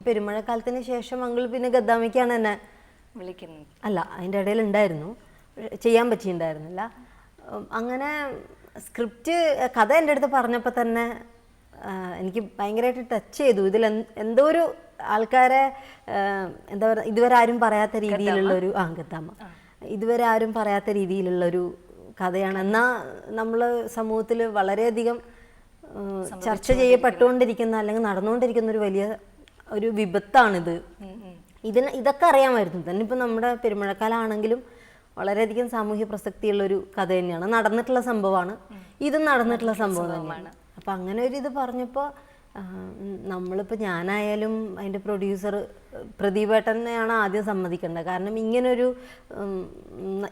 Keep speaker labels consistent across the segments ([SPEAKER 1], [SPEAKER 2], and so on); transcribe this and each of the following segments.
[SPEAKER 1] പെരുമഴക്കാലത്തിന് ശേഷം അങ്കിൾ പിന്നെ ഗദ്ദാമിക്കാണ് എന്നെ
[SPEAKER 2] വിളിക്കുന്നത്.
[SPEAKER 1] അല്ല, അതിൻ്റെ ഇടയിൽ ഉണ്ടായിരുന്നു, ചെയ്യാൻ പറ്റിയിട്ടുണ്ടായിരുന്നില്ല. അങ്ങനെ സ്ക്രിപ്റ്റ് കഥ എൻ്റെ അടുത്ത് പറഞ്ഞപ്പോൾ തന്നെ എനിക്ക് ഭയങ്കരമായിട്ട് ടച്ച് ചെയ്തു. ഇതിൽ എന്തോ ഒരു ആൾക്കാരെ എന്താ പറയുക, ഇതുവരെ ആരും പറയാത്ത രീതിയിലുള്ളൊരു ഗദ്ദാമ ഇതുവരെ ആരും പറയാത്ത രീതിയിലുള്ളൊരു കഥയാണ്. എന്നാൽ നമ്മൾ സമൂഹത്തിൽ വളരെയധികം ചർച്ച ചെയ്യപ്പെട്ടുകൊണ്ടിരിക്കുന്ന അല്ലെങ്കിൽ നടന്നുകൊണ്ടിരിക്കുന്ന ഒരു വലിയ ഒരു വിപത്താണിത്. ഇതൊക്കെ അറിയാമായിരുന്നു തന്നെ. ഇപ്പം നമ്മുടെ പെരുമഴക്കാലാണെങ്കിലും വളരെയധികം സാമൂഹ്യ പ്രസക്തിയുള്ളൊരു കഥ തന്നെയാണ്, നടന്നിട്ടുള്ള സംഭവമാണ്, ഇതും നടന്നിട്ടുള്ള സംഭവം തന്നെയാണ്. അപ്പം അങ്ങനെ ഒരു ഇത് പറഞ്ഞപ്പോൾ നമ്മളിപ്പോൾ ഞാനായാലും അതിൻ്റെ പ്രൊഡ്യൂസർ പ്രദീപേട്ടനെയാണ് ആദ്യം സമ്മതിക്കേണ്ടത്. കാരണം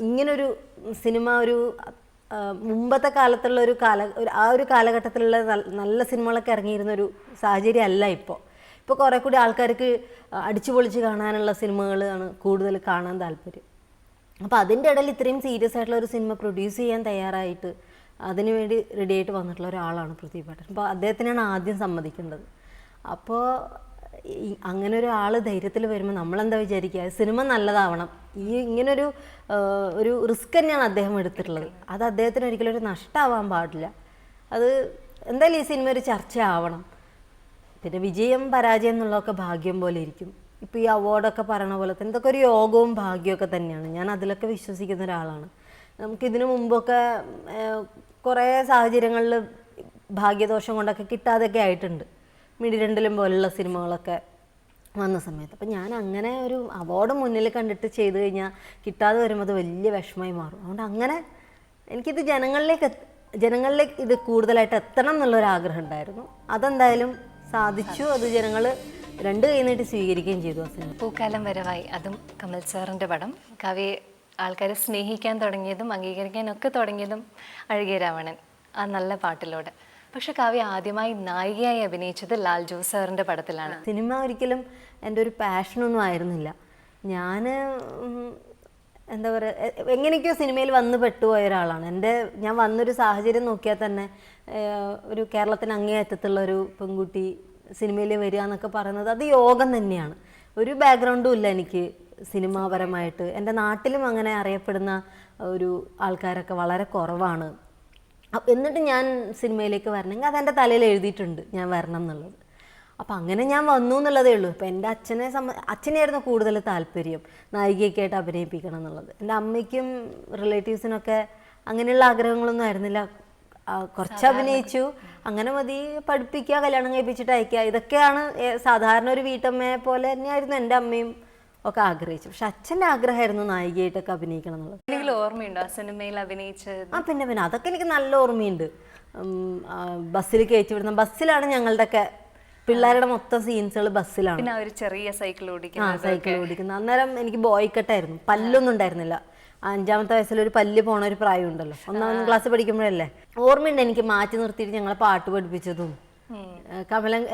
[SPEAKER 1] ഇങ്ങനൊരു സിനിമ ഒരു മുമ്പത്തെ കാലത്തുള്ള ആ ഒരു കാലഘട്ടത്തിലുള്ള നല്ല സിനിമകളൊക്കെ ഇറങ്ങിയിരുന്ന ഒരു സാഹചര്യം അല്ല ഇപ്പോൾ കുറേ കൂടി ആൾക്കാർക്ക് അടിച്ചു പൊളിച്ച് കാണാനുള്ള സിനിമകളാണ് കൂടുതൽ കാണാൻ താല്പര്യം. അപ്പോൾ അതിൻ്റെ ഇടയിൽ ഇത്രയും സീരിയസ് ആയിട്ടുള്ള ഒരു സിനിമ പ്രൊഡ്യൂസ് ചെയ്യാൻ തയ്യാറായിട്ട് അതിനുവേണ്ടി റെഡി ആയിട്ട് വന്നിട്ടുള്ള ഒരാളാണ് പ്രദീപേട്ടൻ. അപ്പോൾ അദ്ദേഹത്തിനാണ് ആദ്യം സമ്മതിക്കേണ്ടത്. അപ്പോൾ അങ്ങനെ ഒരാൾ ധൈര്യത്തിൽ വരുമ്പോൾ നമ്മളെന്താ വിചാരിക്കുക, സിനിമ നല്ലതാവണം. ഇങ്ങനൊരു റിസ്ക് തന്നെയാണ് അദ്ദേഹം എടുത്തിട്ടുള്ളത്. അത് അദ്ദേഹത്തിന് ഒരിക്കലും ഒരു നഷ്ടമാവാൻ പാടില്ല. അത് എന്തായാലും ഈ സിനിമ ഒരു ചർച്ച ആവണം. പിന്നെ വിജയം പരാജയം എന്നുള്ളതൊക്കെ ഭാഗ്യം പോലെ ഇരിക്കും. ഇപ്പോൾ ഈ അവാർഡൊക്കെ പറയണ പോലെ തന്നെ ഇതൊക്കെ ഒരു യോഗവും ഭാഗ്യമൊക്കെ തന്നെയാണ്. ഞാൻ അതിലൊക്കെ വിശ്വസിക്കുന്ന ഒരാളാണ്. നമുക്കിതിനു മുമ്പൊക്കെ കുറേ സാഹചര്യങ്ങളിൽ ഭാഗ്യദോഷം കൊണ്ടൊക്കെ കിട്ടാതെയൊക്കെ ആയിട്ടുണ്ട്, മിഡിരണ്ടിലും പോലുള്ള സിനിമകളൊക്കെ വന്ന സമയത്ത്. അപ്പം ഞാൻ അങ്ങനെ ഒരു അവാർഡ് മുന്നിൽ കണ്ടിട്ട് ചെയ്തു കഴിഞ്ഞാൽ കിട്ടാതെ വരുമ്പോൾ അത് വലിയ വിഷമമായി മാറും. അതുകൊണ്ട് അങ്ങനെ എനിക്കിത് ജനങ്ങളിലേക്ക് ഇത് കൂടുതലായിട്ട് എത്തണം എന്നുള്ളൊരാഗ്രഹം ഉണ്ടായിരുന്നു. അതെന്തായാലും സാധിച്ചു. അത് ജനങ്ങൾ രണ്ട് കൈ നീട്ടി സ്വീകരിക്കുകയും ചെയ്തു. ആ സിനിമ
[SPEAKER 2] പൂക്കാലം വരവായി, അതും കമൽ സാറിൻ്റെ പടം. കവിയെ ആൾക്കാരെ സ്നേഹിക്കാൻ തുടങ്ങിയതും അംഗീകരിക്കാനൊക്കെ തുടങ്ങിയതും അഴകിയ രാവണൻ, ആ നല്ല പാട്ടിലൂടെ. പക്ഷെ കാവ്യ ആദ്യമായി നായികയായി അഭിനയിച്ചത് ലാൽ ജോസ് സാറിൻ്റെ പടത്തിലാണ്.
[SPEAKER 1] സിനിമ ഒരിക്കലും എൻ്റെ ഒരു പാഷനൊന്നും ആയിരുന്നില്ല. ഞാൻ എന്താ പറയുക, എങ്ങനെയൊക്കെയോ സിനിമയിൽ വന്ന് പെട്ടുപോയ ഒരാളാണ്. ഞാൻ വന്നൊരു സാഹചര്യം നോക്കിയാൽ തന്നെ ഒരു കേരളത്തിന് അങ്ങേയറ്റത്തുള്ള ഒരു പെൺകുട്ടി സിനിമയിൽ വരിക എന്നൊക്കെ പറയുന്നത് അത് യോഗം തന്നെയാണ്. ഒരു ബാക്ക്ഗ്രൗണ്ടും ഇല്ല എനിക്ക് സിനിമാപരമായിട്ട്. എൻ്റെ നാട്ടിലും അങ്ങനെ അറിയപ്പെടുന്ന ഒരു ആൾക്കാരൊക്കെ വളരെ കുറവാണ്. എന്നിട്ട് ഞാൻ സിനിമയിലേക്ക് വരണമെങ്കിൽ അതെൻ്റെ തലയിൽ എഴുതിയിട്ടുണ്ട് ഞാൻ വരണം എന്നുള്ളത്. അപ്പം അങ്ങനെ ഞാൻ വന്നു എന്നുള്ളതേ ഉള്ളൂ. ഇപ്പം എൻ്റെ അച്ഛനായിരുന്നു കൂടുതൽ താല്പര്യം നായികയൊക്കെ ആയിട്ട് അഭിനയിപ്പിക്കണം എന്നുള്ളത്. എൻ്റെ അമ്മയ്ക്കും റിലേറ്റീവ്സിനൊക്കെ അങ്ങനെയുള്ള ആഗ്രഹങ്ങളൊന്നും ആയിരുന്നില്ല. കുറച്ച് അഭിനയിച്ചു, അങ്ങനെ മതി, പഠിപ്പിക്കുക, കല്യാണം കഴിപ്പിച്ചിട്ട് അയക്കുക, ഇതൊക്കെയാണ് സാധാരണ ഒരു വീട്ടമ്മയെ പോലെ തന്നെയായിരുന്നു എൻ്റെ അമ്മയും ഒക്കെ ആഗ്രഹിച്ചു. പക്ഷെ അച്ഛൻ്റെ ആഗ്രഹമായിരുന്നു നായികയായിട്ടൊക്കെ അഭിനയിക്കണം എന്നുള്ളത്.
[SPEAKER 2] എന്തെങ്കിലും ഓർമ്മയുണ്ടോ ആ സിനിമയിൽ അഭിനയിച്ചത്?
[SPEAKER 1] പിന്നെ അതൊക്കെ എനിക്ക് നല്ല ഓർമ്മയുണ്ട്. ബസ്സിൽ കയറ്റി വിടുന്ന, ബസ്സിലാണ് ഞങ്ങളുടെയൊക്കെ പിള്ളേരുടെ മൊത്തം സീൻസുകൾ ബസ്സിലാണ്.
[SPEAKER 2] പിന്നെ ഒരു ചെറിയ സൈക്കിൾ ഓടിക്കുന്ന
[SPEAKER 1] അന്നേരം എനിക്ക് ബോയ് കട്ടായിരുന്നു, പല്ലൊന്നും ഉണ്ടായിരുന്നില്ല. 5ാമത്തെ വയസ്സിലൊരു പല്ല് പോണ ഒരു പ്രായം ഉണ്ടല്ലോ, 1ാം ക്ലാസ് പഠിക്കുമ്പോഴല്ലേ. ഓർമ്മയുണ്ട് എനിക്ക് മാറ്റി നിർത്തിയിട്ട് ഞങ്ങളെ പാട്ട് പഠിപ്പിച്ചതും.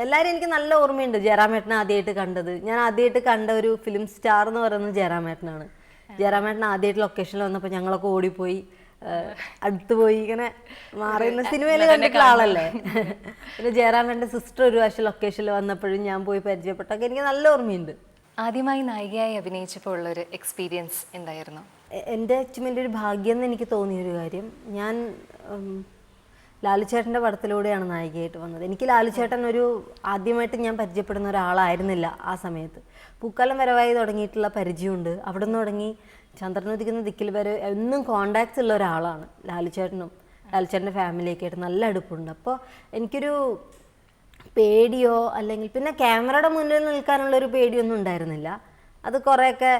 [SPEAKER 1] എല്ലാവരും എനിക്ക് നല്ല ഓർമ്മയുണ്ട്. ജയറാമേട്ടനെ ആദ്യമായിട്ട് കണ്ടത്, ഞാൻ ആദ്യമായിട്ട് കണ്ട ഒരു ഫിലിം സ്റ്റാർ എന്ന് പറയുന്നത് ജയറാമേട്ടനാണ്. ജയറാമേട്ടൻ ആദ്യമായിട്ട് ലൊക്കേഷനിൽ വന്നപ്പോൾ ഞങ്ങളൊക്കെ ഓടിപ്പോയി, അടുത്ത് പോയി ഇങ്ങനെ മാറിയുന്ന സിനിമയിൽ കണ്ടിട്ടുള്ള ആളല്ലേ. പിന്നെ ജയറാമേട്ടൻ്റെ സിസ്റ്റർ ഒരു പ്രാവശ്യം ലൊക്കേഷനിൽ വന്നപ്പോഴും ഞാൻ പോയി പരിചയപ്പെട്ടൊക്കെ എനിക്ക് നല്ല ഓർമ്മയുണ്ട്.
[SPEAKER 2] ആദ്യമായി നായികയായി അഭിനയിച്ചപ്പോൾ ഉള്ളൊരു എക്സ്പീരിയൻസ് എന്തായിരുന്നു?
[SPEAKER 1] എൻ്റെ അച്ഛൻ്റെ ഒരു ഭാഗ്യം എന്ന് എനിക്ക് തോന്നിയൊരു കാര്യം, ഞാൻ ലാലുചേട്ടൻ്റെ പടത്തിലൂടെയാണ് നായികയായിട്ട് വന്നത്. എനിക്ക് ലാലുചേട്ടൻ ആദ്യമായിട്ട് ഞാൻ പരിചയപ്പെടുന്ന ഒരാളായിരുന്നില്ല ആ സമയത്ത്. പൂക്കാലം വരവായി തുടങ്ങിയിട്ടുള്ള പരിചയമുണ്ട്. അവിടെ നിന്ന് തുടങ്ങി ചന്ദ്രനുദിക്കുന്ന ദിക്കിൽ വരെ എന്നും കോണ്ടാക്ട്സ് ഉള്ള ഒരാളാണ് ലാലുചേട്ടനും. ലാലുചേട്ടൻ്റെ ഫാമിലിയൊക്കെ ആയിട്ട് നല്ല അടുപ്പുണ്ട്. അപ്പോൾ എനിക്കൊരു പേടിയോ അല്ലെങ്കിൽ പിന്നെ ക്യാമറയുടെ മുന്നിൽ നിൽക്കാനുള്ളൊരു പേടിയൊന്നും ഉണ്ടായിരുന്നില്ല. അത് കുറേയൊക്കെ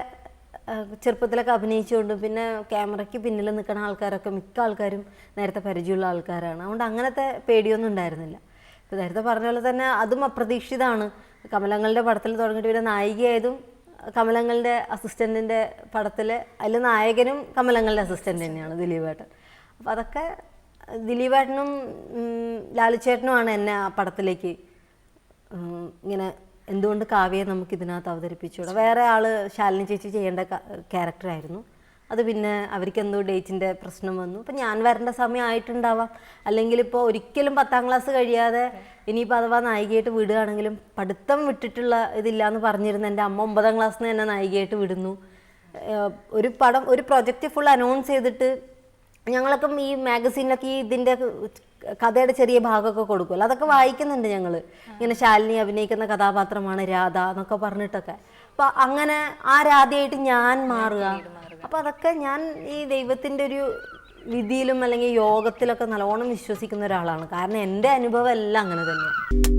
[SPEAKER 1] ചെറുപ്പത്തിലൊക്കെ അഭിനയിച്ചുകൊണ്ടും പിന്നെ ക്യാമറയ്ക്ക് പിന്നിൽ നിൽക്കുന്ന ആൾക്കാരൊക്കെ മിക്ക ആൾക്കാരും നേരത്തെ പരിചയമുള്ള ആൾക്കാരാണ്. അതുകൊണ്ട് അങ്ങനത്തെ പേടിയൊന്നും ഉണ്ടായിരുന്നില്ല. ഇപ്പോൾ നേരത്തെ പറഞ്ഞ പോലെ തന്നെ അതും അപ്രതീക്ഷിതമാണ്. കമലങ്ങളുടെ പടത്തിൽ തുടങ്ങിയിട്ട് പിന്നെ നായികയായതും കമലങ്ങളുടെ അസിസ്റ്റൻറ്റിൻ്റെ പടത്തിൽ, അതിൽ നായകനും കമലങ്ങളുടെ അസിസ്റ്റൻ്റ് തന്നെയാണ് ദിലീപേട്ടൻ. അപ്പോൾ അതൊക്കെ ദിലീപേട്ടനും ലാലുചേട്ടനുമാണ് എന്നെ ആ പടത്തിലേക്ക് ഇങ്ങനെ എന്തുകൊണ്ട് കാവ്യയെ നമുക്ക് ഇതിനകത്ത് അവതരിപ്പിച്ചുകൂടാ, വേറെ ആൾ ശാലിനി ചേച്ചി ചെയ്യേണ്ട ക്യാരക്ടറായിരുന്നു, അത് പിന്നെ അവർക്ക് എന്തോ ഡേറ്റിൻ്റെ പ്രശ്നം വന്നു. അപ്പം ഞാൻ വരേണ്ട സമയം ആയിട്ടുണ്ടാവാം. അല്ലെങ്കിൽ ഇപ്പോൾ ഒരിക്കലും 10ാം ക്ലാസ് കഴിയാതെ ഇനിയിപ്പോൾ അഥവാ നായികയായിട്ട് വിടുകയാണെങ്കിലും പഠിത്തം വിട്ടിട്ടുള്ള ഇതില്ല എന്ന് പറഞ്ഞിരുന്ന എൻ്റെ അമ്മ 9ാം ക്ലാസ്സിൽ നിന്ന് തന്നെ നായികയായിട്ട് വിടുന്നു. ഒരു പടം, ഒരു പ്രൊജക്റ്റ് ഫുൾ അനൗൺസ് ചെയ്തിട്ട് ഞങ്ങളൊക്കെ ഈ മാഗസീനിലൊക്കെ ഈ ഇതിൻ്റെ കഥയുടെ ചെറിയ ഭാഗമൊക്കെ കൊടുക്കുമല്ലോ, അതൊക്കെ വായിക്കുന്നുണ്ട് ഞങ്ങൾ. ഇങ്ങനെ ശാലിനി അഭിനയിക്കുന്ന കഥാപാത്രമാണ് രാധ എന്നൊക്കെ പറഞ്ഞിട്ടൊക്കെ. അപ്പോൾ അങ്ങനെ ആ രാധയായിട്ട് ഞാൻ മാറുക. അപ്പോൾ അതൊക്കെ ഞാൻ ഈ ദൈവത്തിൻ്റെ ഒരു വിധിയിലും അല്ലെങ്കിൽ യോഗത്തിലൊക്കെ നല്ലോണം വിശ്വസിക്കുന്ന ഒരാളാണ്. കാരണം എൻ്റെ അനുഭവം എല്ലാം അങ്ങനെ തന്നെയാണ്.